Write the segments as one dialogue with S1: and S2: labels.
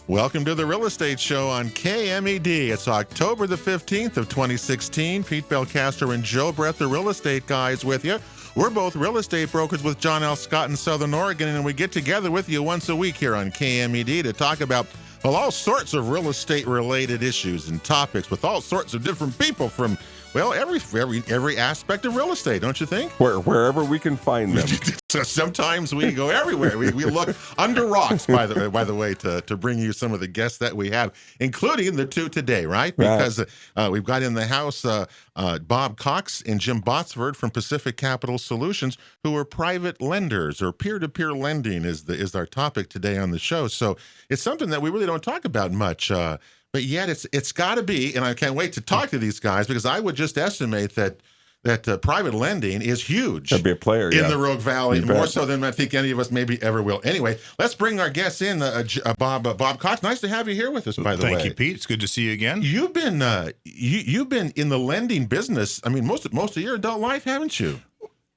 S1: Welcome to the Real Estate Show on KMED. It's October the 15th of 2016. Pete Belcastro and Joe Brett, the real estate guys, with you. We're both real estate brokers with John L. Scott in Southern Oregon, and we get together with you once a week here on KMED to talk about all sorts of real estate-related issues and topics with all sorts of different people from, every aspect of real estate, don't you think?
S2: Wherever we can find them.
S1: So sometimes we go everywhere. We look under rocks, by the way, to bring you some of the guests that we have, including the two today, right? Because we've got in the house Bob Cox and Jim Botsford from Pacific Capital Solutions, who are private lenders, or peer-to-peer lending is our topic today on the show. So it's something that we really don't talk about much. But yet it's got to be, and I can't wait to talk to these guys, because I would just estimate that private lending is huge.
S2: That'd be a player
S1: in the Rogue Valley, more so than I think any of us maybe ever will. Anyway, let's bring our guests in. Bob Cox, nice to have you here with us, by the way.
S3: Thank you, Pete. It's good to see you again.
S1: You've been you've been in the lending business, I mean, most of your adult life, haven't you?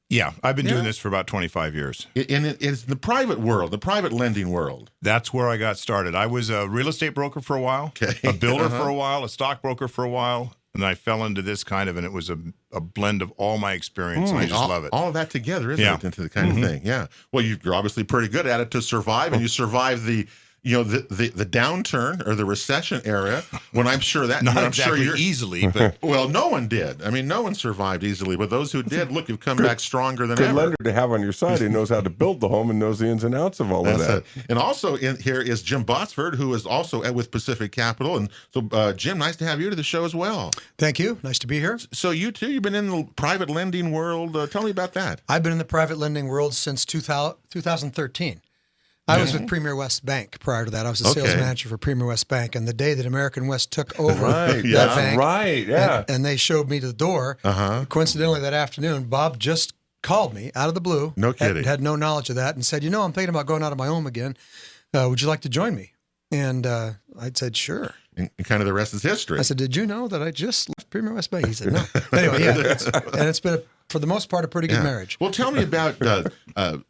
S3: Yeah, I've been doing this for about 25 years.
S1: It's the private world, the private lending world.
S3: That's where I got started. I was a real estate broker for a while, a builder for a while, a stockbroker for a while, and I fell into this kind of, and it was a blend of all my experience, and I just love it.
S1: All of that together, isn't it, into the kind of thing? Yeah. Well, you're obviously pretty good at it to survive, and you survived the downturn or the recession era, when I'm sure that
S3: not exactly easily, but
S1: well, no one did. I mean, no one survived easily, but those who did, look, you've come back stronger than ever.
S2: Good lender to have on your side who knows how to build the home and knows the ins and outs of all of that.
S1: And also in here is Jim Botsford, who is also with Pacific Capital. And so, Jim, nice to have you to the show as well.
S4: Thank you. Nice to be here.
S1: So you too, you've been in the private lending world. Tell me about that.
S4: I've been in the private lending world since 2013. I was with Premier West Bank prior to that. I was a sales manager for Premier West Bank, and the day that American West took over that bank, and they showed me to the door, coincidentally that afternoon, Bob just called me out of the blue.
S1: No kidding.
S4: Had no knowledge of that, and said, I'm thinking about going out on my own again. Would you like to join me? And I said, sure.
S1: And kind of the rest is history.
S4: I said, did you know that I just left Premier West Bank? He said, no. Anyway, and it's been, for the most part, a pretty good marriage.
S1: Well, tell me about,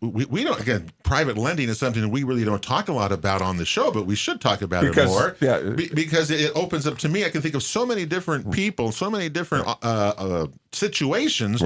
S1: we don't, again, private lending is something that we really don't talk a lot about on the show, but we should talk about it more. Because it opens up, to me, I can think of so many different people, so many different situations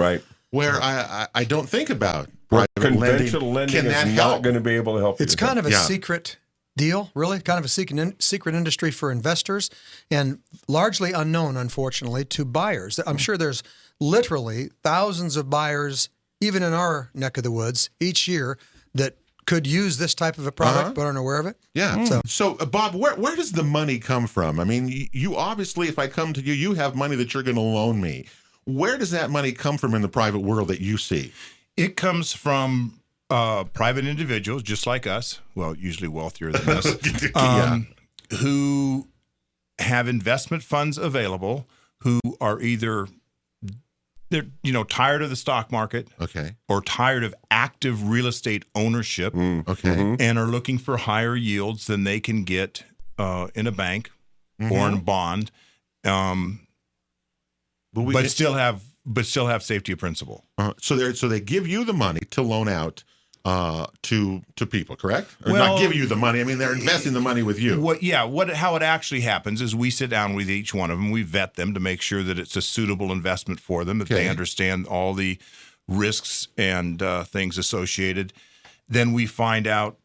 S1: where I don't think about private
S2: conventional lending is not going to be able to help you.
S4: It's kind of a secret deal, really, kind of a secret industry for investors, and largely unknown, unfortunately, to buyers. I'm sure there's literally thousands of buyers, even in our neck of the woods, each year that could use this type of a product but aren't aware of it.
S1: Yeah. So Bob, where does the money come from? I mean, you obviously, if I come to you, you have money that you're going to loan me. Where does that money come from in the private world that you see?
S3: It comes from private individuals, just like us, well, usually wealthier than us, who have investment funds available, who are either they're tired of the stock market, or tired of active real estate ownership, and are looking for higher yields than they can get in a bank or in a bond, but still have safety of principal.
S1: So they give you the money to loan out to people, correct? Or not give you the money. I mean, they're investing the money with you.
S3: How it actually happens is we sit down with each one of them. We vet them to make sure that it's a suitable investment for them, that they understand all the risks and things associated. Then we find out,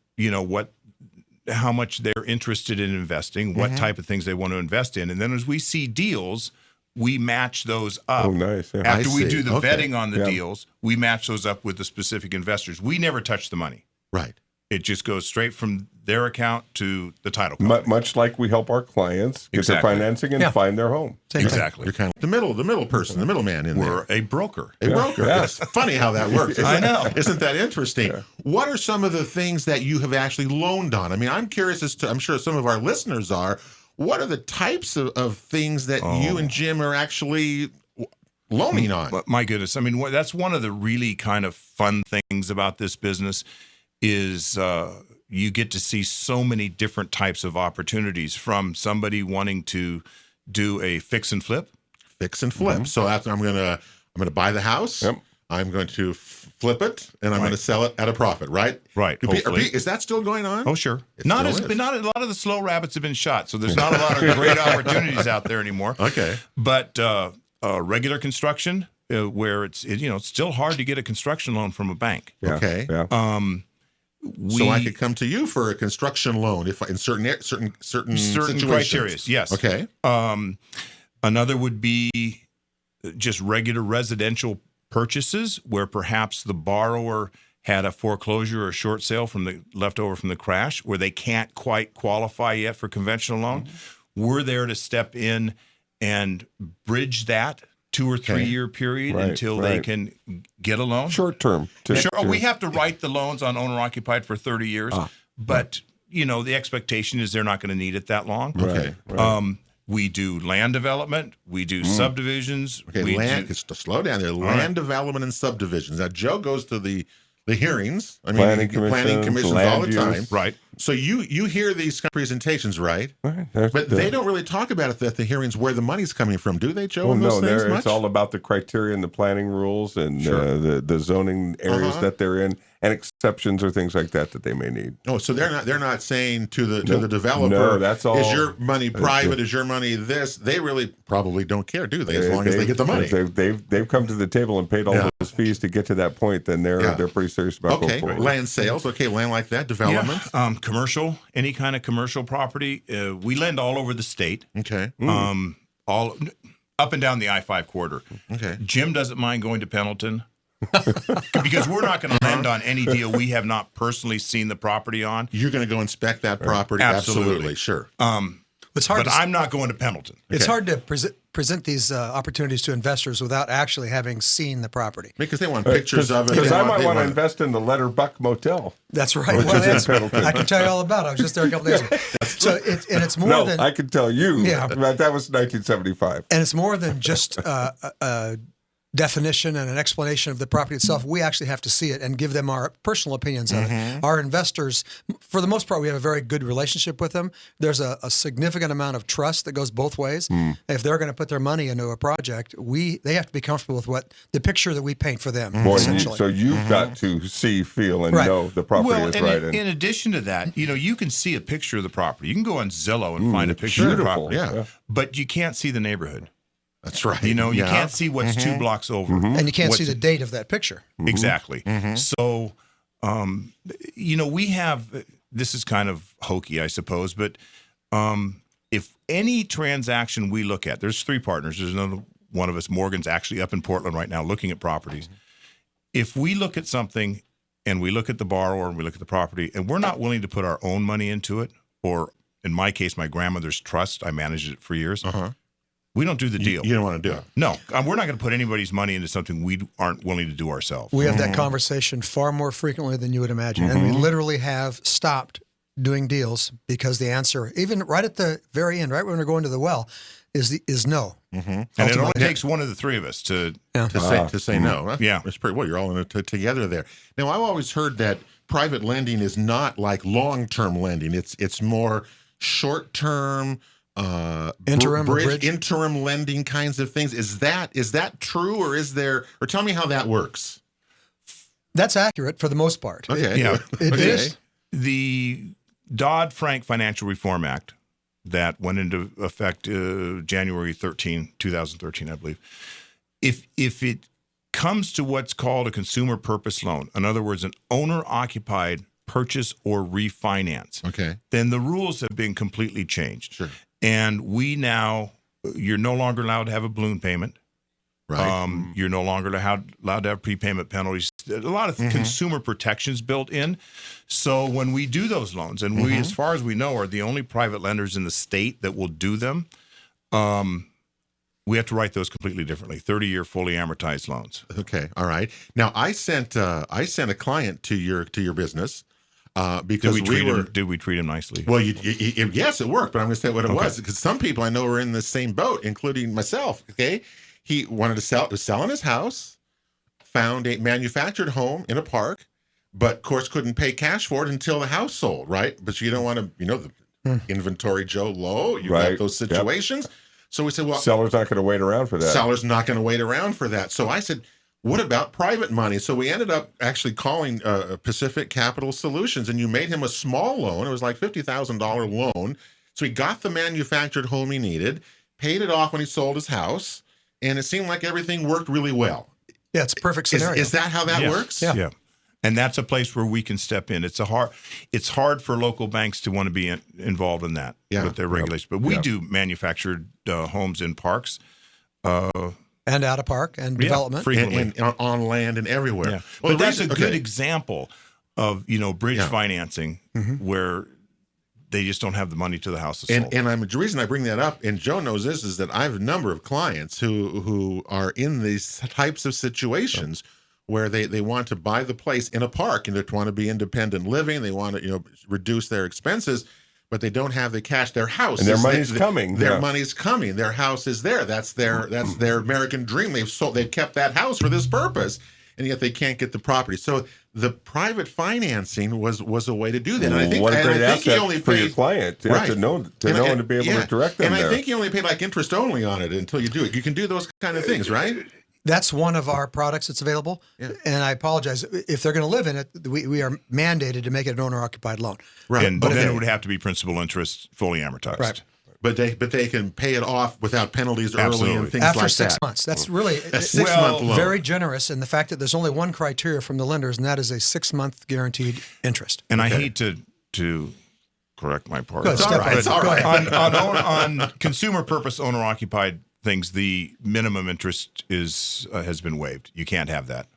S3: how much they're interested in investing, what type of things they want to invest in. And then as we see deals, we match those up.
S2: Oh, nice. Yeah.
S3: After we do the vetting on the deals, we match those up with the specific investors. We never touch the money.
S1: Right.
S3: It just goes straight from their account to the title company.
S2: Much like we help our clients get their financing and find their home.
S3: Exactly.
S1: You're kind of the middle person, the middleman in there.
S3: We're a broker.
S1: A broker.
S2: Yeah.
S1: It's funny how that works.
S3: I know.
S1: Isn't that interesting?
S2: Yeah.
S1: What are some of the things that you have actually loaned on? I mean, I'm curious as to, I'm sure some of our listeners are, what are the types of things that you and Jim are actually loaning on?
S3: My goodness. I mean, that's one of the really kind of fun things about this business is you get to see so many different types of opportunities, from somebody wanting to do a fix and flip.
S1: Fix and flip. So after I'm gonna buy the house. I'm going to flip it, and I'm going to sell it at a profit, right?
S3: Right.
S1: Is that still going on?
S3: Oh, sure.
S1: It
S3: Not
S1: still is. Oh,
S3: a lot of the slow rabbits have been shot, so there's not a lot of great opportunities out there anymore.
S1: Okay.
S3: But regular construction, where it's still hard to get a construction loan from a bank.
S2: Yeah.
S1: Okay.
S2: Yeah.
S1: So I could come to you for a construction loan if in certain situations.
S3: criteria. Yes.
S1: Okay.
S3: Another would be just regular residential purchases where perhaps the borrower had a foreclosure or a short sale from the leftover from the crash where they can't quite qualify yet for conventional loan. We're there to step in and bridge that 2 or 3 year period until they can get a loan.
S2: Short term.
S3: We have to write the loans on owner occupied for 30 years, but the expectation is they're not going to need it that long.
S1: Okay.
S2: Right.
S3: We do land development. We do subdivisions.
S1: Okay, slow down there. Land development and subdivisions. Now, Joe goes to the hearings. I mean,
S2: Planning
S1: commissions
S2: land
S1: all the time.
S2: use.
S3: Right.
S1: So you hear these presentations, right? But they don't really talk about it at the hearings where the money's coming from, do they, Joe?
S2: Well,
S1: in those
S2: no,
S1: things much?
S2: it's all about the criteria and the planning rules and the zoning areas that they're in and exceptions or things like that they may need.
S1: Oh, so they're not saying to the developer,
S2: no, that's all.
S1: Is your money private? Is your money this? They really probably don't care, do they? As long as they get the money.
S2: If they've come to the table and paid all those fees to get to that point, then they're pretty serious about going forward.
S1: Land sales. Okay, land like that. Development.
S3: Yeah. Commercial. Any kind of commercial property. We lend all over the state.
S1: Okay.
S3: All up and down the I-5 corridor.
S1: Okay.
S3: Jim doesn't mind going to Pendleton because we're not going to lend on any deal we have not personally seen the property on.
S1: You're going to go inspect that property. Absolutely. Sure.
S4: It's hard,
S3: but I'm not going to Pendleton.
S4: It's hard to present these opportunities to investors without actually having seen the property.
S1: Because they want pictures of it.
S2: Because I might want to invest in the Letter Buck Motel.
S4: That's right.
S2: Which is in Pendleton.
S4: I can tell you all about it. I was just there a couple days ago. So it's more than...
S2: I can tell you.
S4: Yeah.
S2: That was 1975.
S4: And it's more than just a definition and an explanation of the property itself. We actually have to see it and give them our personal opinions of it. Our investors, for the most part, we have a very good relationship with them. There's a significant amount of trust that goes both ways. If they're going to put their money into a project, they have to be comfortable with the picture that we paint for them, essentially.
S2: So you've got to see, feel, and know the property is right.
S3: In addition to that, you can see a picture of the property. You can go on Zillow and find a picture of the property.
S1: Yeah.
S3: But you can't see the neighborhood.
S1: That's right.
S3: You can't see what's 2 blocks over.
S4: And you can't see the date of that picture.
S3: Exactly. So, we have, this is kind of hokey, I suppose, but if any transaction we look at, there's 3 partners. There's another one of us, Morgan's actually up in Portland right now looking at properties. If we look at something and we look at the borrower and we look at the property and we're not willing to put our own money into it, or in my case, my grandmother's trust, I managed it for years. We don't do the deal.
S1: You don't want to do it.
S3: No, we're not going to put anybody's money into something we aren't willing to do ourselves.
S4: We have that conversation far more frequently than you would imagine. And we literally have stopped doing deals because the answer, even right at the very end, right when we're going to the well, is no.
S3: And it only takes one of the 3 of us to
S1: say no.
S3: Yeah.
S1: It's pretty, you're all in it together there. Now, I've always heard that private lending is not like long-term lending. It's more short-term, interim lending kinds of things. Is that true, or tell me how that works?
S4: That's accurate for the most part.
S1: Okay.
S3: Yeah.
S4: It is.
S3: The Dodd-Frank Financial Reform Act that went into effect January 2013, I believe. If it comes to what's called a consumer purpose loan, in other words, an owner-occupied purchase or refinance, then the rules have been completely changed.
S1: Sure.
S3: And you're no longer allowed to have a balloon payment.
S1: Right.
S3: You're no longer allowed to have prepayment penalties. A lot of consumer protections built in. So when we do those loans, and we, as far as we know, are the only private lenders in the state that will do them, we have to write those completely differently. 30-year fully amortized loans.
S1: Okay. All right. Now I sent a client to your business. Because
S3: did we treat him nicely?
S1: Well, yes, it worked, but I'm going to say what it was, because some people I know were in the same boat, including myself. Okay, he wanted to was selling his house, found a manufactured home in a park, but of course couldn't pay cash for it until the house sold, right? But you don't want to, the inventory Joe low. You got those situations. So we said, well,
S2: seller's not going to wait around for that.
S1: Seller's not going to wait around for that. So I said, what about private money? So we ended up actually calling Pacific Capital Solutions, and you made him a small loan. It was like $50,000 loan. So he got the manufactured home he needed, paid it off when he sold his house, and it seemed like everything worked really well.
S4: Yeah, it's a perfect scenario.
S1: Is that how that works?
S3: Yeah. And that's a place where we can step in. It's hard for local banks to want to be involved in that with their regulations. But we do manufactured homes in parks.
S4: And out of park and development.
S1: And on land and everywhere.
S3: Yeah. Well, that's a good example of, bridge financing where they just don't have the money to the house to sold.
S1: And the reason I bring that up, and Joe knows this, is that I have a number of clients who are in these types of situations where they want to buy the place in a park and they want to be independent living. They want to reduce their expenses, but they don't have the cash. Their house
S2: and their money's coming.
S1: Their money's coming. Their house is there. That's their American dream. They've kept that house for this purpose, and yet they can't get the property. So the private financing was a way to do that. And I think,
S2: what a great asset
S1: he only
S2: for
S1: paid,
S2: your client to know and to be able to direct them.
S1: And
S2: there.
S1: I think you only paid like interest only on it until you do it. You can do those kind of things, right?
S4: That's one of our products that's available. Yeah. And I apologize. If they're going to live in it, we are mandated to make it an owner-occupied loan.
S3: Right. But then it would have to be principal interest fully amortized.
S4: Right.
S1: But they can pay it off without penalties early and things
S4: after
S1: like
S4: 6
S1: that.
S4: months. That's really
S1: a 6-month loan.
S4: Very generous in the fact that there's only one criteria from the lenders, and that is a 6-month guaranteed interest.
S3: And I hate to correct my part.
S4: It's all right.
S3: On consumer purpose owner-occupied things, the minimum interest has been waived. You can't have that.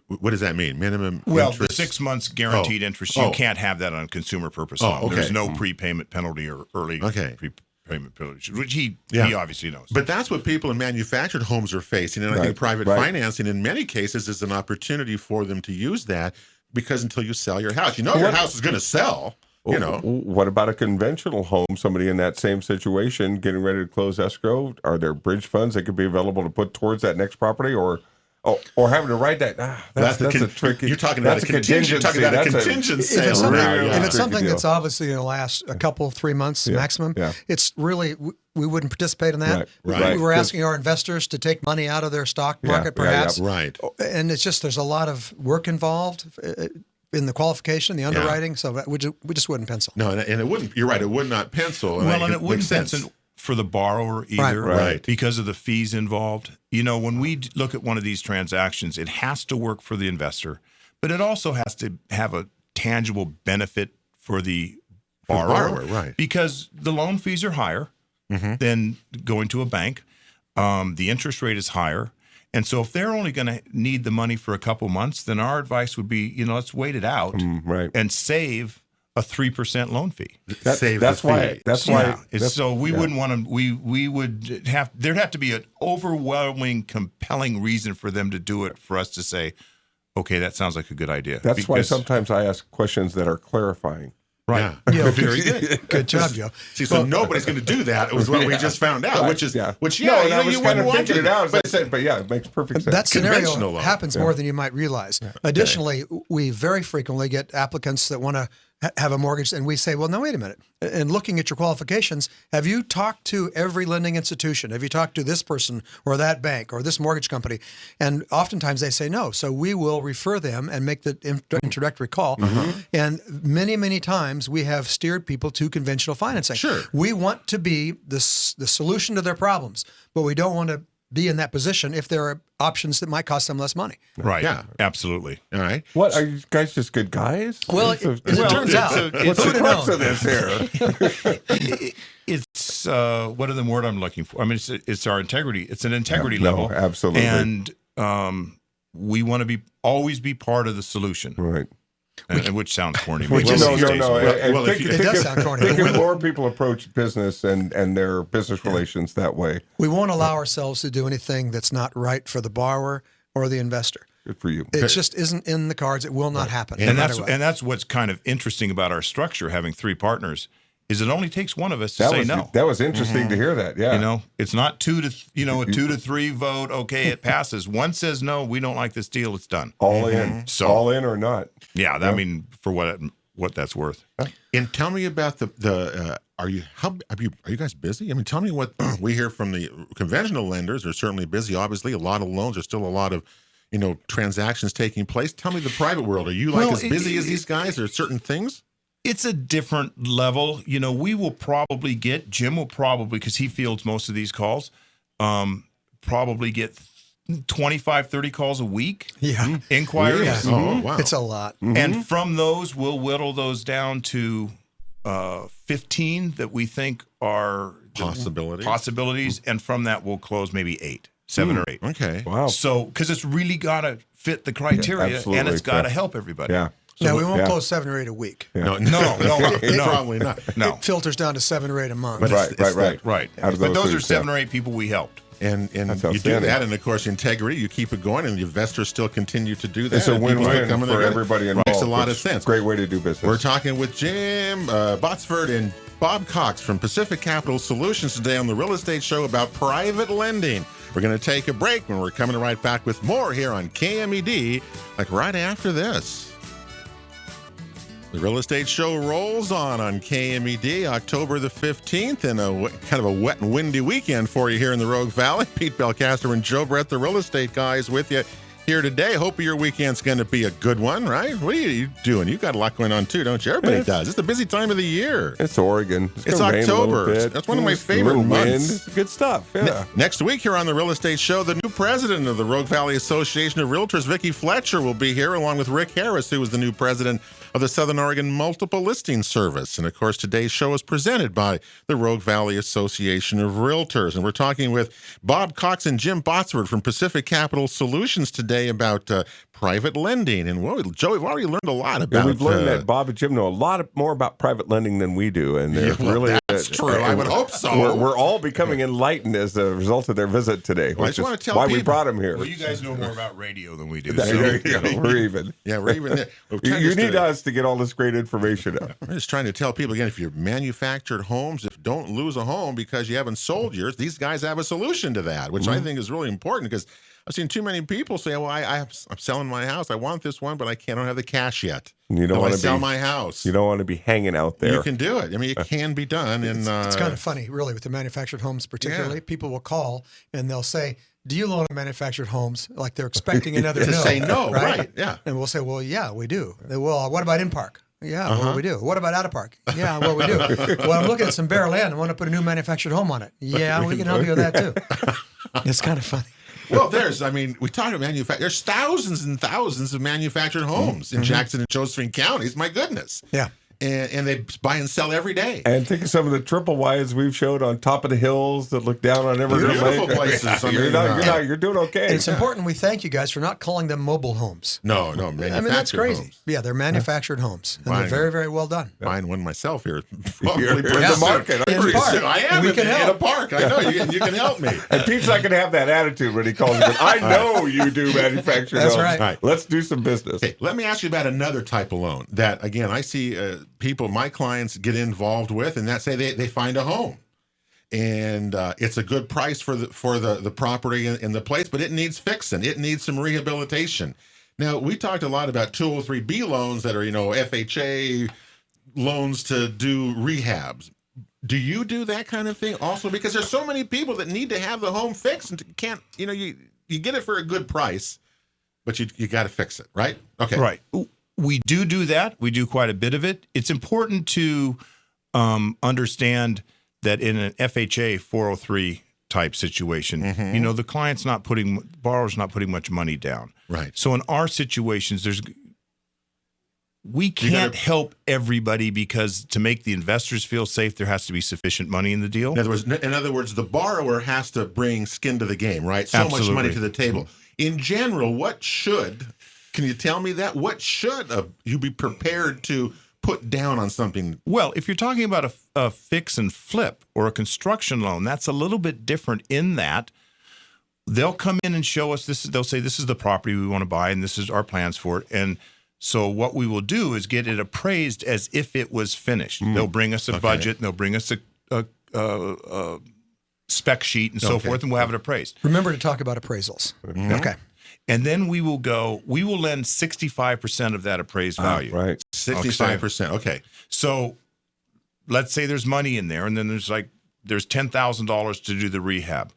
S1: What does that mean? Minimum interest?
S3: The 6 months guaranteed interest, you can't have that on consumer purpose loan.
S1: Okay.
S3: There's no prepayment penalty or early prepayment penalty, which he obviously knows.
S1: But that's what people in manufactured homes are facing. And I think private financing in many cases is an opportunity for them to use that, because until you sell your house, your house is going to sell.
S2: What about a conventional home? Somebody in that same situation getting ready to close escrow? Are there bridge funds that could be available to put towards that next property, or having to write that? That's a tricky.
S1: You're talking about a contingency. You're talking about a contingent sale.
S4: If it's something that's obviously going to last a couple, 3 months maximum, it's really we wouldn't participate in that.
S1: Right.
S4: We're asking our investors to take money out of their stock market, perhaps.
S1: Right.
S4: And it's just there's a lot of work involved in the qualification, the underwriting, so we just wouldn't pencil.
S1: No, and it wouldn't. You're right. It would not pencil.
S3: And it wouldn't pencil for the borrower either,
S1: right?
S3: Because of the fees involved. When we look at one of these transactions, it has to work for the investor, but it also has to have a tangible benefit for the borrower,
S1: right?
S3: Because the loan fees are higher than going to a bank. The interest rate is higher. And so if they're only going to need the money for a couple months, then our advice would be, let's wait it out and save a 3% loan fee.
S2: That's why.
S3: So we wouldn't want to. We would have. There'd have to be an overwhelming, compelling reason for them to do it for us to say, okay, that sounds like a good idea.
S2: That's why sometimes I ask questions that are clarifying.
S1: Right.
S4: Yeah.
S1: Very good.
S4: Good job, Joe.
S1: See, so nobody's going to do that. It was what we just found out, which
S2: I was
S1: you
S2: kind of
S1: want
S2: thinking
S1: to.
S2: it out as I said, but it makes perfect sense.
S4: That scenario happens more than you might realize. Additionally, we very frequently get applicants that want to have a mortgage, and we say, well, no, wait a minute. And looking at your qualifications, have you talked to every lending institution? Have you talked to this person or that bank or this mortgage company? And oftentimes they say no. So we will refer them and make the introductory call. And many, many times we have steered people to conventional financing.
S1: Sure.
S4: We want to be the solution to their problems, but we don't want to be in that position if there are options that might cost them less money.
S3: Right.
S1: Yeah.
S3: Absolutely.
S1: All right.
S2: What, are you guys just good guys?
S4: Well, as it turns out,
S2: what's the crux of this here?
S3: It's what are the word I'm looking for? I mean, it's our integrity. It's an integrity level.
S2: No, absolutely.
S3: And we want to always be part of the solution.
S2: Right.
S3: Which sounds corny.
S2: No.
S4: It does sound corny.
S2: Think more people approach business and their business relations that way.
S4: We won't allow ourselves to do anything that's not right for the borrower or the investor.
S2: Good for you.
S4: It just isn't in the cards. It will not happen.
S3: And that's what's kind of interesting about our structure, having 3 partners, is it only takes one of us to say no.
S2: That was interesting to hear that. Yeah.
S3: It's not a 2 to 3 vote. Okay, it passes. One says no, we don't like this deal. It's done.
S2: All in. So all in or not.
S3: Yeah. I mean, for what that's worth.
S1: And tell me about the are you guys busy? I mean, tell me what we hear from the conventional lenders. They're certainly busy. Obviously, a lot of loans. There's still a lot of transactions taking place. Tell me the private world. Are you as busy as these guys, or certain things?
S3: It's a different level. Jim will probably, because he fields most of these calls, probably get 25, 30 calls a week.
S4: Yeah.
S3: Inquiries.
S4: Yeah.
S1: Oh, wow.
S4: It's a lot.
S3: And from those, we'll whittle those down to 15 that we think are possibilities. And from that, we'll close maybe 7 or 8.
S1: Okay.
S2: Wow.
S3: So, because it's really got to fit the criteria, and it's got to help everybody.
S2: Yeah.
S4: So we won't close 7 or 8 a week.
S1: Yeah.
S3: No,
S1: Probably not.
S3: No.
S4: It filters down to 7 or 8 a month.
S1: But
S3: Right.
S2: Out of
S3: But those are
S2: things,
S3: 7 or 8 people we helped.
S1: And you do that, and of course, integrity. You keep it going, and the investors still continue to do that.
S2: It's a win-win
S1: for
S2: for everybody involved.
S1: Makes a lot of sense.
S2: Great way to do business.
S1: We're talking with Jim Botsford and Bob Cox from Pacific Capital Solutions today on the Real Estate Show about private lending. We're going to take a break, and we're coming right back with more here on KMED, right after this. The Real Estate Show rolls on KMED, October the 15th, and kind of a wet and windy weekend for you here in the Rogue Valley. Pete Belcastro and Joe Brett, the real estate guys, with you here today. Hope your weekend's going to be a good one, right? What are you doing? You've got a lot going on too, don't you? Everybody does. It's a busy time of the year.
S2: It's Oregon.
S1: It's October. That's one of my favorite months.
S2: It's good stuff. Yeah.
S1: Next week here on the Real Estate Show, the new president of the Rogue Valley Association of Realtors, Vicki Fletcher, will be here, along with Rick Harris, who is the new president of the Southern Oregon Multiple Listing Service. And of course, today's show is presented by the Rogue Valley Association of Realtors. And we're talking with Bob Cox and Jim Botsford from Pacific Capital Solutions today about private lending. And Joe, we've already learned a lot about.
S2: Yeah, we've learned that Bob and Jim know a lot more about private lending than we do, and
S1: that's true. I would hope so.
S2: We're all becoming enlightened as a result of their visit today.
S1: Well, I just want to tell
S2: why
S1: people,
S2: we brought them here.
S3: Well, you guys know more about radio than we do.
S2: There you go. We're even.
S1: Yeah, we're even there.
S2: You need us to get all this great information out.
S1: I'm just trying to tell people again, if you're manufactured homes, don't lose a home because you haven't sold yours. These guys have a solution to that, which I think is really important, because I've seen too many people say, well, I'm selling my house. I want this one, but I don't have the cash yet.
S2: You don't want to
S1: sell my house.
S2: You don't want to be hanging out there.
S1: You can do it. I mean, it can be done. And
S4: it's kind of funny, really, with the manufactured homes particularly. Yeah. People will call and they'll say, do you loan manufactured homes? Like they're expecting another no.
S1: Say no, right? Yeah.
S4: And we'll say, well, yeah, we do. They will. What about in park? Yeah, well, we do. What about out of park? Yeah, well, we do. Well, I'm looking at some bare land. I want to put a new manufactured home on it. Yeah, we can help you with that too. It's kind of funny.
S1: Well, we talk about there's thousands and thousands of manufactured homes in Jackson and Josephine counties. My goodness.
S4: Yeah.
S1: And they buy and sell every day.
S2: And think of some of the triple wides we've showed on top of the hills that look down on Evergreen
S1: Beautiful
S2: Lake.
S1: places.
S2: You're doing okay.
S4: And it's important we thank you guys for not calling them mobile homes.
S1: No, manufactured.
S4: I mean, that's crazy.
S1: Homes.
S4: Yeah, they're manufactured homes, and they're very, very well done.
S1: Buying one myself here.
S2: You're in the market.
S1: I am in a park. I know you can help me.
S2: And Pete's not going to have that attitude when he calls you. I know you do manufactured homes.
S4: That's right.
S2: Let's do some business.
S1: Hey, let me ask you about another type of loan that, again, I see people, my clients, get involved with, and that say they find a home, and it's a good price for the property in the place, but it needs fixing. It needs some rehabilitation. Now, we talked a lot about 203B loans that are FHA loans to do rehabs. Do you do that kind of thing also? Because there's so many people that need to have the home fixed and can't. You get it for a good price, but you got to fix it, right? Okay,
S3: right. We do that. We do quite a bit of it. It's important to understand that in an FHA 403 type situation, the borrower's not putting much money down.
S1: Right.
S3: So in our situations, we can't help everybody, because to make the investors feel safe, there has to be sufficient money in the deal.
S1: In other words, the borrower has to bring skin to the game, right? So
S3: Absolutely.
S1: much money to the table. In general, can you tell me that? What should you be prepared to put down on something?
S3: Well, if you're talking about a fix and flip or a construction loan, that's a little bit different in that they'll come in and show us they'll say, this is the property we want to buy and this is our plans for it. And so what we will do is get it appraised as if it was finished. They'll bring us a budget, and they'll bring us a spec sheet and so forth, and we'll have it appraised.
S4: Remember to talk about appraisals. Okay.
S3: And then we will lend 65% of that appraised value.
S2: Right.
S1: 65%. Okay.
S3: So let's say there's money in there, and then there's $10,000 to do the rehab.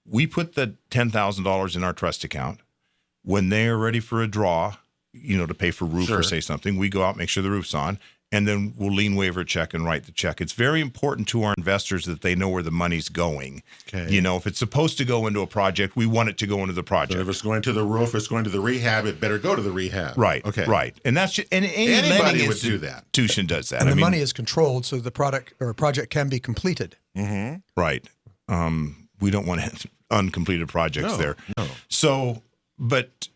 S3: We put the $10,000 in our trust account. when they are ready for a draw, to pay for roof or say something, we go out, make sure the roof's on, and then we'll lien waiver a check and write the check. It's very important to our investors that they know where the money's going.
S1: Okay.
S3: If it's supposed to go into a project, we want it to go into the project.
S1: So if it's going to the roof, it's going to the rehab, it better go to the rehab.
S3: Right.
S1: Okay.
S3: Right. And that's just, and any
S1: Anybody
S3: lending
S1: would do that.
S3: institution does that.
S4: And the money is controlled so the product or project can be completed.
S1: Mm-hmm.
S3: Right. We don't want uncompleted projects there.
S1: No.
S3: So, but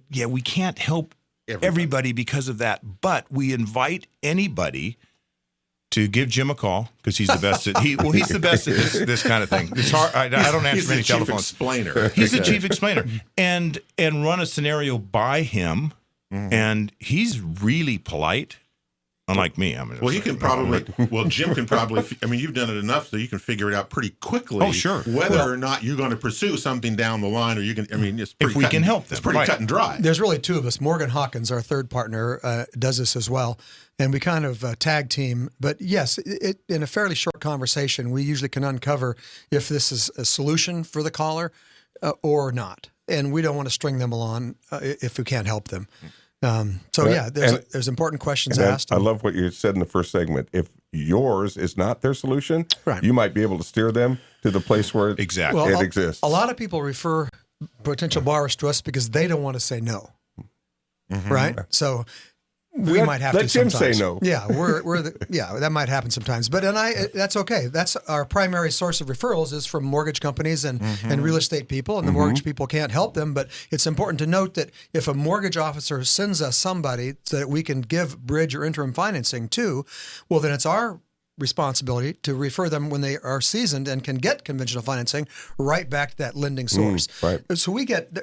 S3: yeah, we can't help everybody because of that. But we invite anybody to give Jim a call because he's the best at he's the best at this kind of thing. It's hard. I don't answer many telephones.
S1: Explainer.
S3: He's the chief explainer, and run a scenario by him, and he's really polite. Unlike me,
S1: Jim can probably. You've done it enough so you can figure it out pretty quickly.
S3: Oh, sure.
S1: Whether or not you're going to pursue something down the line, or you can. It's pretty.
S3: If we can help them,
S1: it's pretty cut and dry.
S4: There's really two of us. Morgan Hawkins, our third partner, does this as well, and we kind of tag team. But yes, in a fairly short conversation, we usually can uncover if this is a solution for the caller or not, and we don't want to string them along if we can't help them. There's important questions asked.
S2: I love what you said in the first segment. If yours is not their solution, you might be able to steer them to the place where it exists.
S4: A lot of people refer potential borrowers to us because they don't want to say no, right? So we might have
S2: let
S4: to
S2: Jim
S4: sometimes
S2: say no.
S4: Yeah, that might happen sometimes. But that's okay. That's our primary source of referrals is from mortgage companies and real estate people, and the mortgage people can't help them. But it's important to note that if a mortgage officer sends us somebody that we can give bridge or interim financing to, well, then it's our responsibility to refer them when they are seasoned and can get conventional financing right back to that lending source.
S2: Right.
S4: So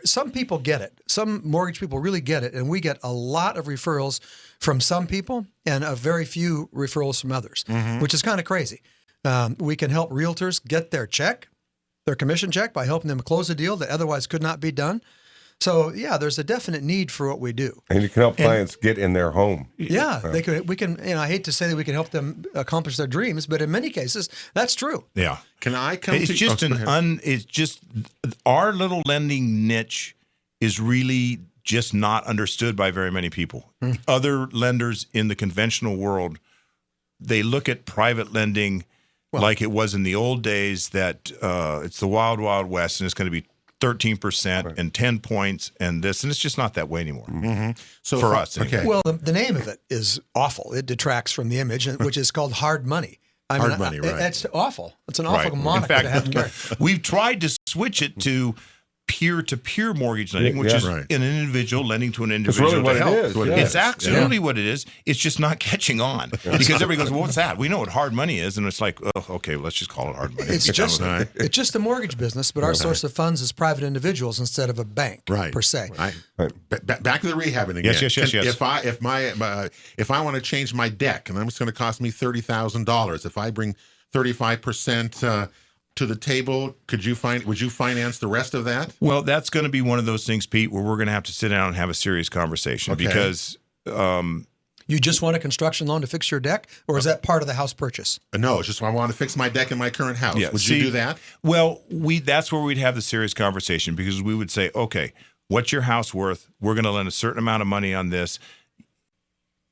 S4: some people get it. Some mortgage people really get it. And we get a lot of referrals from some people and a very few referrals from others, which is kind of crazy. We can help realtors get their commission check by helping them close a deal that otherwise could not be done. So yeah, there's a definite need for what we do.
S2: And you can help clients get in their home.
S4: Yeah, we can. I hate to say that we can help them accomplish their dreams, but in many cases, that's true.
S3: Yeah.
S1: Can I come?
S3: It's just our little lending niche is really just not understood by very many people. Other lenders in the conventional world, they look at private lending like it was in the old days, that it's the wild, wild west, and it's going to be 13% and 10 points and this, and it's just not that way anymore. So for us, anyway.
S4: Well, the name of it is awful. It detracts from the image, which is called hard money.
S1: Hard money, right?
S4: It's awful. It's an awful moniker to have to carry.
S3: We've tried to switch it to peer-to-peer mortgage lending, which is an individual lending to an individual
S2: really what
S3: to help.
S2: it is.
S3: It's absolutely what it is. It's just not catching on because everybody goes, well, what's that? We know what hard money is, and it's like, oh, okay, let's just call it hard money.
S4: It's just the mortgage business, but our source of funds is private individuals instead of a bank, per se.
S1: Right. Back to the rehabbing again.
S3: Yes.
S1: If I want to change my deck, and it's going to cost me $30,000, if I bring 35% to the table, would you finance the rest of that?
S3: Well, that's going to be one of those things, Pete, where we're going to have to sit down and have a serious conversation because
S4: you just want a construction loan to fix your deck, or is that part of the house purchase?
S1: No, it's just I want to fix my deck in my current house.
S3: Yeah,
S1: would you do that?
S3: Well, that's where we'd have the serious conversation because we would say, okay, what's your house worth? We're going to lend a certain amount of money on this.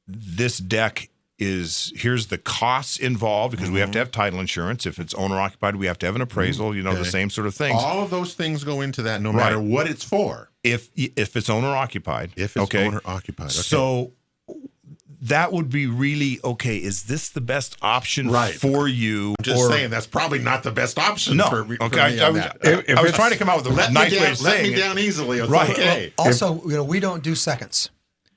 S3: This deck here's the costs involved because we have to have title insurance. If it's owner occupied, we have to have an appraisal, the same sort of things.
S1: All of those things go into that no matter what it's for.
S3: If it's owner occupied.
S1: If it's owner occupied. Okay.
S3: So that would be really, okay, is this the best option for you?
S1: I'm just saying that's probably not the best option for me.
S3: I was trying to come out with a nice way of saying it.
S1: Let me down easily. It's
S3: right.
S1: Okay.
S4: Also, we don't do seconds.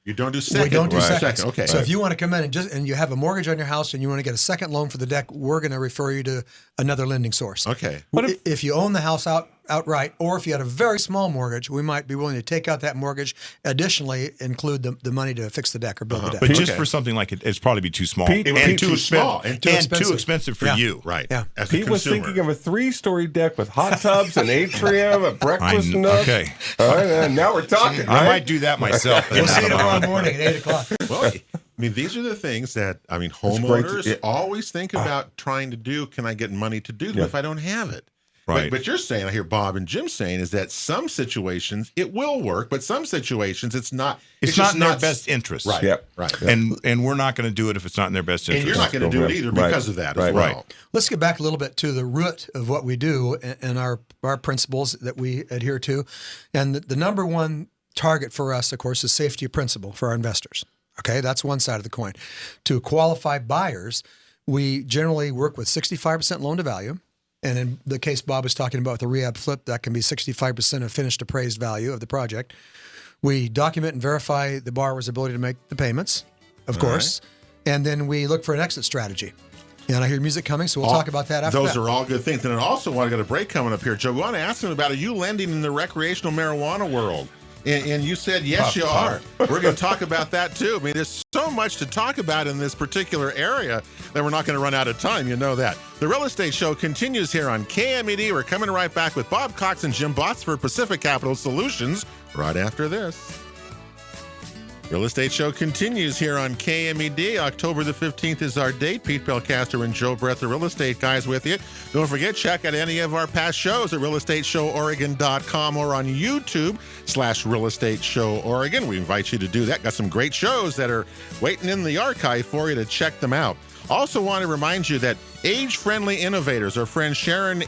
S1: You don't do second.
S4: We don't do seconds.
S1: Okay.
S4: So if you want to come in and you have a mortgage on your house and you want to get a second loan for the deck, we're going to refer you to another lending source.
S1: Okay.
S4: But if you own the house outright, or if you had a very small mortgage, we might be willing to take out that mortgage. Additionally, include the money to fix the deck or build the deck.
S3: But just for something like it's probably be too small
S1: Pete,
S3: and
S1: too
S3: expensive for you.
S1: Right.
S4: Yeah.
S1: As
S2: Pete was thinking of a 3-story deck with hot tubs, an atrium, a breakfast nook.
S3: Okay.
S2: All right, now we're talking.
S3: I might do that myself.
S4: We'll see you tomorrow morning at 8 o'clock.
S1: Well, these are the things that, homeowners always think about trying to do. Can I get money to do them if I don't have it?
S3: Right.
S1: But you're saying, I hear Bob and Jim saying, is that some situations it will work, but some situations it's not.
S3: It's not in their best interest.
S1: Right.
S2: Yep.
S1: Right.
S3: And we're not going to do it if it's not in their best interest.
S1: And you're not going to do it either because of that as well.
S3: Right.
S4: Let's get back a little bit to the root of what we do and our principles that we adhere to. And the number one target for us, of course, is safety of principle for our investors. Okay, that's one side of the coin. To qualify buyers, we generally work with 65% loan to value. And in the case Bob was talking about with the rehab flip, that can be 65% of finished appraised value of the project. We document and verify the borrower's ability to make the payments, of course. And then we look for an exit strategy. And I hear music coming, so we'll talk about that after
S1: Those are all good things. And I also want to get a break coming up here. Joe, we want to ask him about, are you lending in the recreational marijuana world? And you said, yes, you are. We're going to talk about that, too. I mean, there's so much to talk about in this particular area that we're not going to run out of time. You know that. The Real Estate Show continues here on KMED. We're coming right back with Bob Cox and Jim Botsford, Pacific Capital Solutions, right after this. Real Estate Show continues here on KMED. October the 15th is our date. Pete Belcastro and Joe Brett, the Real Estate Guys, with you. Don't forget, check out any of our past shows at realestateshoworegon.com or on YouTube/Real Estate Show Oregon. We invite you to do that. Got some great shows that are waiting in the archive for you to check them out. Also want to remind you that age-friendly innovators, our friends Sharon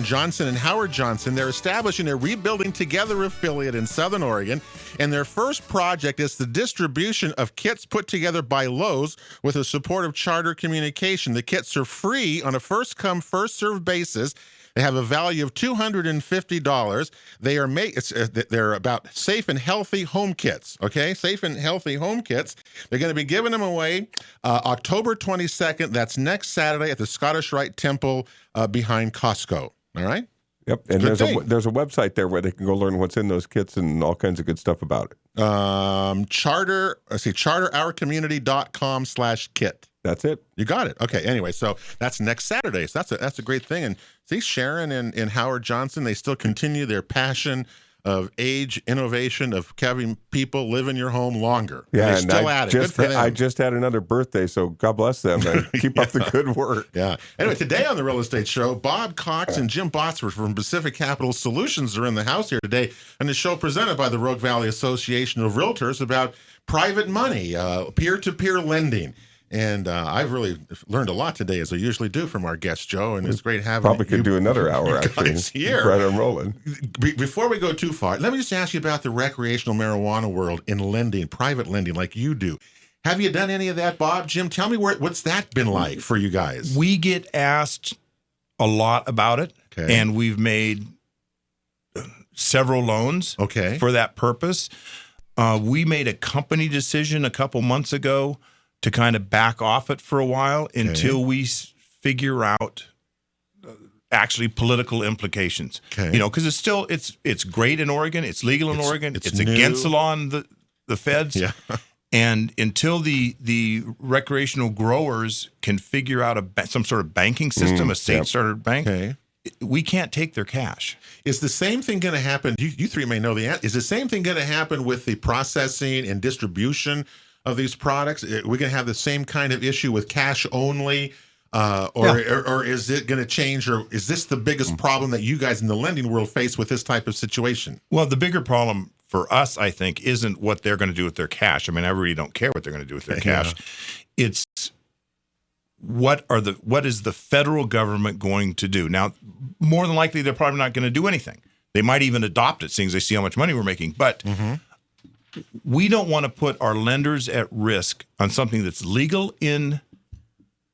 S1: Johnson and Howard Johnson, they're establishing a Rebuilding Together affiliate in Southern Oregon. And their first project is the distribution of kits put together by Lowe's with the support of Charter Communication. The kits are free on a first-come, first-served basis. They have a value of $250. They're about safe and healthy home kits, okay? Safe and healthy home kits. They're going to be giving them away October 22nd. That's next Saturday at the Scottish Rite Temple behind Costco, all right?
S2: Yep, and there's a website there where they can go learn what's in those kits and all kinds of good stuff about it. charterourcommunity.com/kit. That's it.
S1: You got it. Okay. Anyway, so that's next Saturday. So that's a great thing. And see, Sharon and Howard Johnson, they still continue their passion of age innovation, of having people live in your home longer.
S2: Yeah,
S1: they're still at it. Good for them.
S2: I just had another birthday, so God bless them. And keep up the good work.
S1: Yeah. Anyway, today on the Real Estate Show, Bob Cox and Jim Botsford from Pacific Capital Solutions are in the house here today, and the show presented by the Rogue Valley Association of Realtors about private money, peer-to-peer lending. And I've really learned a lot today, as I usually do, from our guest, Joe, and it's great having
S2: Probably could do another hour, actually.
S1: Here.
S2: Right on rolling.
S1: Before we go too far, let me just ask you about the recreational marijuana world in lending, private lending, like you do. Have you done any of that, Bob? Jim, tell me what's that been like for you guys?
S3: We get asked a lot about it, and we've made several loans for that purpose. We made a company decision a couple months ago to kind of back off it for a while until we figure out actually political implications. You know, because it's great in Oregon, it's legal in Oregon, it's against the law in the feds. Yeah. And until the recreational growers can figure out some sort of banking system, a state-started bank, we can't take their cash.
S1: Is the same thing going to happen? You three may know the answer. Is the same thing going to happen with the processing and distribution of these products? We're going to have the same kind of issue with cash only, or is it going to change? Or is this the biggest problem that you guys in the lending world face with this type of situation?
S3: Well, the bigger problem for us, I think, isn't what they're going to do with their cash. I mean, I really don't care what they're going to do with their cash. It's what is the federal government going to do? Now, more than likely, they're probably not going to do anything. They might even adopt it, seeing as they see how much money we're making. But we don't want to put our lenders at risk on something that's legal in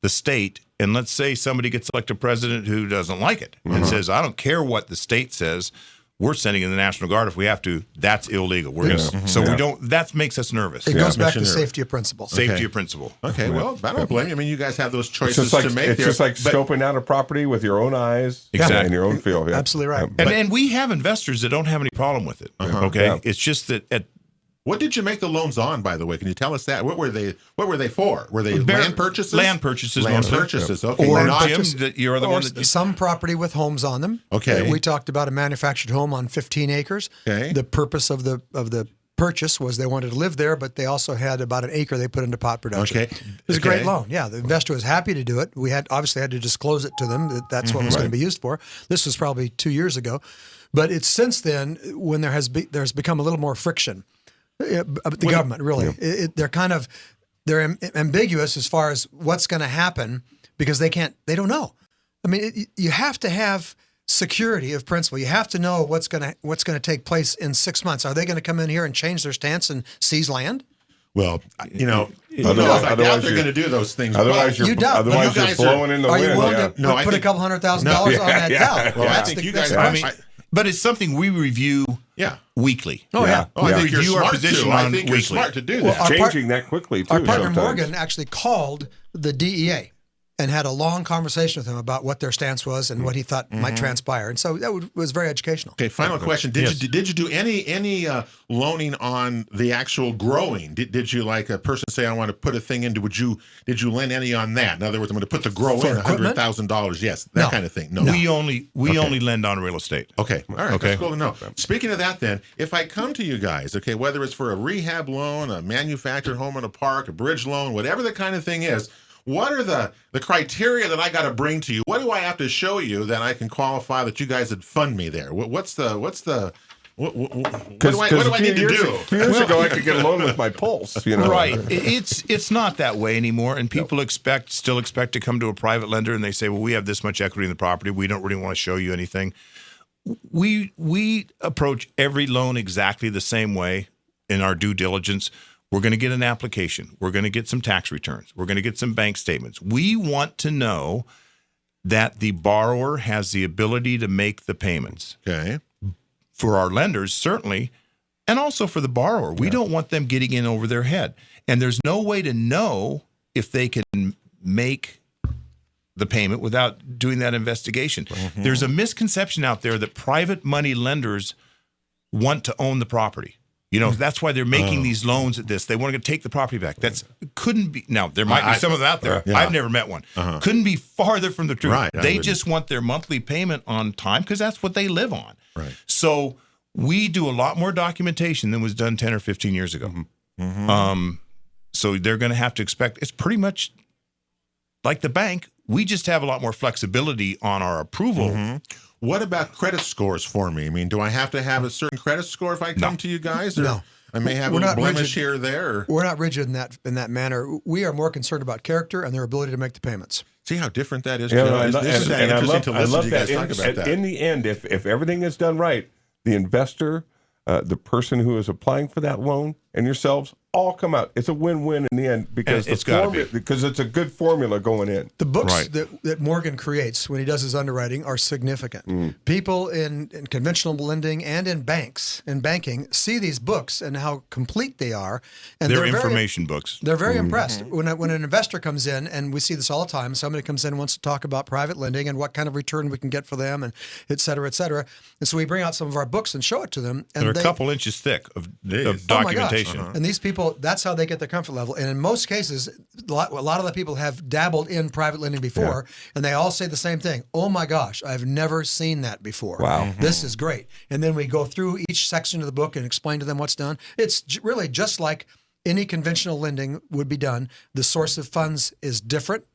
S3: the state. And let's say somebody gets elected president who doesn't like it and says, I don't care what the state says. We're sending in the National Guard if we have to. That's illegal. We're gonna, so we don't. That makes us nervous.
S4: It goes back to safety of principle.
S3: Safety of principle.
S1: Okay. Well, I don't blame you. I mean, you guys have those choices
S2: to
S1: make.
S2: It's just like scoping out a property with your own eyes and your own feel. Yeah.
S4: Absolutely right.
S3: And we have investors that don't have any problem with it. Okay. It's just that
S1: what did you make the loans on, by the way? Can you tell us that? What were they for? Were they land purchases?
S3: Land purchases.
S1: Land purchases. Okay.
S4: Or
S1: not
S3: Jim, you're the one that
S4: some property with homes on them.
S1: Okay.
S4: We talked about a manufactured home on 15 acres.
S1: Okay.
S4: The purpose of the purchase was they wanted to live there, but they also had about an acre they put into pot production.
S1: Okay.
S4: It was a great loan. Yeah, the investor was happy to do it. We had obviously had to disclose it to them that that's what it was going to be used for. This was probably 2 years ago, but it's since then when there's become a little more friction. The government really, they're ambiguous as far as what's going to happen because they don't know. I mean, you have to have security of principle. You have to know what's going to take place in 6 months. Are they going to come in here and change their stance and seize land?
S1: Well, I doubt they're going to do those things.
S2: Otherwise, you're blowing in the wind.
S4: Are you willing to put a couple $100,000 on that doubt?
S1: Well, I think you guys.
S3: But it's something we review weekly.
S4: Oh, yeah.
S1: I think
S3: review
S1: you're
S3: our
S1: smart
S3: position
S1: to.
S3: on
S1: I think
S3: weekly.
S1: you're smart to do that.
S4: Well,
S2: Changing that quickly, too.
S4: Our partner
S2: sometimes.
S4: Morgan actually called the DEA and had a long conversation with him about what their stance was and what he thought might transpire. And so that was very educational.
S1: Okay, final question. Did you do any loaning on the actual growing? Did you, like a person say, I want to put a thing into, did you lend any on that? In other words, I'm going to put the grow in $100,000. Yes, that kind of thing. No.
S3: We only lend on real estate.
S1: Okay. All right. That's cool to know. Speaking of that then, if I come to you guys, okay, whether it's for a rehab loan, a manufactured home in a park, a bridge loan, whatever the kind of thing is, what are the criteria that I got to bring to you? What do I have to show you that I can qualify that you guys would fund me there? What do I need to do?
S2: 2 years ago, I could get a loan with my pulse.
S3: Right. It's not that way anymore, and people still expect to come to a private lender and they say, well, we have this much equity in the property. We don't really want to show you anything. We approach every loan exactly the same way in our due diligence. We're going to get an application. We're going to get some tax returns. We're going to get some bank statements. We want to know that the borrower has the ability to make the payments.
S1: Okay.
S3: For our lenders, certainly, and also for the borrower. We don't want them getting in over their head. And there's no way to know if they can make the payment without doing that investigation. There's a misconception out there that private money lenders want to own the property. That's why they're making these loans at this. They want to take the property back. Couldn't be. Now, there might be some of them out there. I've never met one. Couldn't be farther from the truth.
S1: Right,
S3: they just want their monthly payment on time because that's what they live on.
S1: Right.
S3: So we do a lot more documentation than was done 10 or 15 years ago. So they're going to have to expect, it's pretty much like the bank. We just have a lot more flexibility on our approval.
S1: What about credit scores for me? I mean, do I have to have a certain credit score if I come to you guys? Or
S4: No.
S1: I may have a blemish here or there. Or...
S4: We're not rigid in that manner. We are more concerned about character and their ability to make the payments.
S1: See how different that is?
S2: Yeah,
S1: This is interesting to listen to you guys talk about that.
S2: In the end, if everything is done right, the investor, the person who is applying for that loan, and yourselves all come out. It's a win-win in the end because it's a good formula going in.
S4: The books that Morgan creates when he does his underwriting are significant. People in conventional lending and in banking see these books and how complete they are. And
S3: they're information books.
S4: They're very impressed. When an investor comes in, and we see this all the time, somebody comes in and wants to talk about private lending and what kind of return we can get for them, and et cetera, et cetera. And so we bring out some of our books and show it to them. And
S3: they're a couple inches thick of documentation.
S4: Oh my gosh. And these people, that's how they get their comfort level. And in most cases, a lot of the people have dabbled in private lending before, and they all say the same thing. Oh my gosh, I've never seen that before.
S2: Wow.
S4: This is great. And then we go through each section of the book and explain to them what's done. It's really just like any conventional lending would be done. The source of funds is different.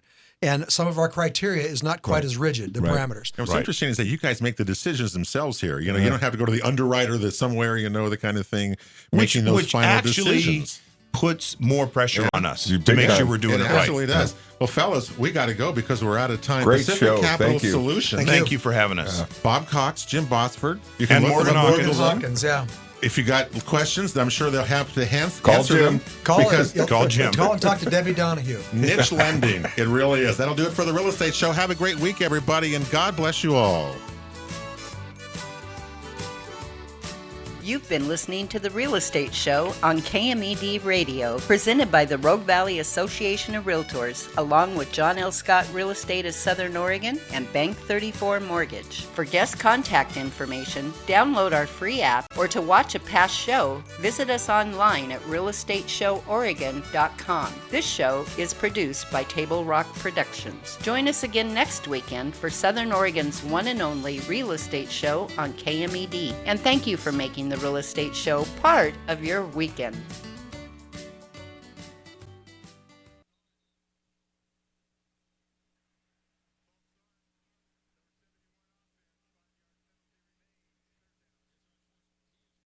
S4: And some of our criteria is not quite as rigid, the parameters.
S1: What's interesting is that you guys make the decisions themselves here. You don't have to go to the underwriter that's somewhere, the kind of thing, making those final decisions.
S3: Puts more pressure on us to make sure we're doing it right.
S1: It absolutely does. Well, fellas, we got to go because we're out of time.
S2: Great
S1: Pacific
S2: show.
S1: Capital
S2: Thank you.
S1: Solutions.
S3: Thank you for having us.
S1: Bob Cox, Jim Botsford. You
S3: And
S1: look
S3: Morgan
S1: them up,
S3: Hawkins.
S1: Google them.
S4: Hawkins, yeah.
S1: If you got questions, I'm sure they'll have to
S2: Call
S1: answer
S2: Jim.
S1: them.
S4: Call
S3: Jim.
S4: Call and talk to Debbie Donahue.
S1: Niche lending. It really is. That'll do it for the Real Estate Show. Have a great week, everybody, and God bless you all.
S5: You've been listening to The Real Estate Show on KMED Radio, presented by the Rogue Valley Association of Realtors, along with John L. Scott Real Estate of Southern Oregon and Bank 34 Mortgage. For guest contact information, download our free app, or to watch a past show, visit us online at realestateshoworegon.com. This show is produced by Table Rock Productions. Join us again next weekend for Southern Oregon's one and only Real Estate Show on KMED. And thank you for making the the Real Estate Show part of your weekend.